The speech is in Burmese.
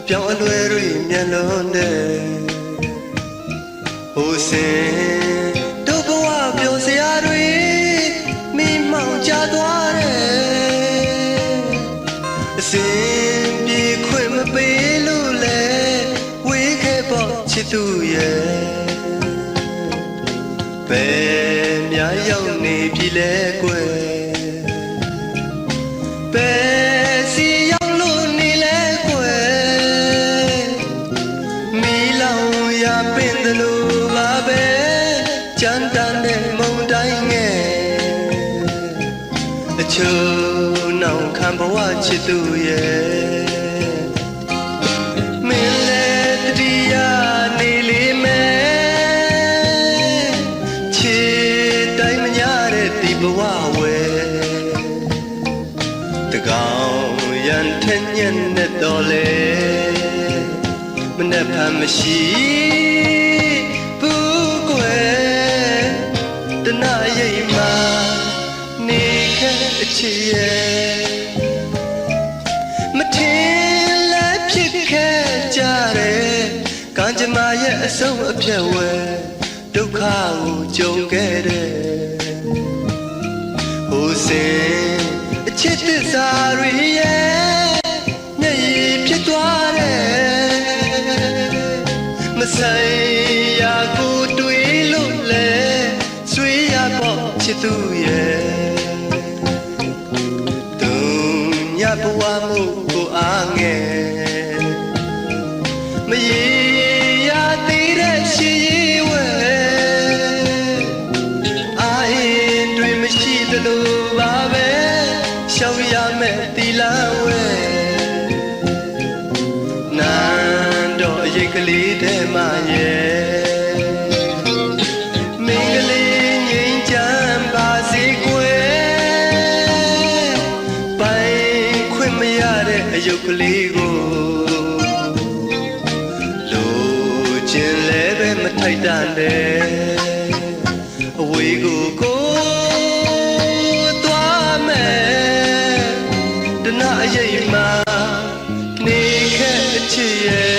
ပြောင်းအလွယ်တွေမျက်လုံးနဲ့ဟိုစင်တို့ဘဝပြောစရာတွေမိမောင်ကြသွားတယ်အစင်ပြေခွင့်မပေးလို့လဲဝေးခဲ့ပေါ့ချစ်သူရဲ့ဘယ်များရောက်နေပြီလဲကွယ်ဘယ်စီရောက်လို့နေလဲကွယ်မီလောင်ရပင်တယ်လို့ပါပဲကြမ်းတမ်းတဲ့မုန်တိုင်းငယ်အချို့နောက်ခံဘဝချစ်သူရဲ့မင်းလည်းတတိယနေလေမယ်ချစ်တိုင်းမညာတဲ့ဒီဘဝဝဲတကောင်ရန်ထက်ညက်နဲ့တော်လေမနဲ့ဖမ်းမရှိဘူးကွယ်တနာရိပ်မှာနေခဲ့အချစ်ရဲ့မထင်လဲဖြစ်ခဲ့ကြတယ်ကံကြမ္မာရဲ့အဆုံးအဖြတ်ဝဲဒုက္ခကိုကြုံခဲ့တယ်ဟိုစင်အချစ်သစ္စာတွေရဲ့မျက်ရည်ဖြစ်သွားတယ်မဆိုင်ရာကိုတွေ့လို့လဲဆွေးရပေါ့ချစ်သူရဲ့သူညဘဝမှုကိုအားငယ်မရေရာသေးတဲ့ရှိရေးဝဲအာရင်တွေမရှိသလိုပါပဲရှောင်ရမယ်တီလာဝဲနန်းတော်အရေးကလေးထဲမှာရဲ့မင်းကလေးငြိမ်းချမ်းပါစေကွယ်ပိုင်ခွင့်မရတဲ့အယုတ်ကလေးကိုလိုချင်လဲပဲမထိုက်တန်တဲ့အဝေးကိုသွားမယ်တနာအရေးမှာနေခဲ့အချစ်ရဲ့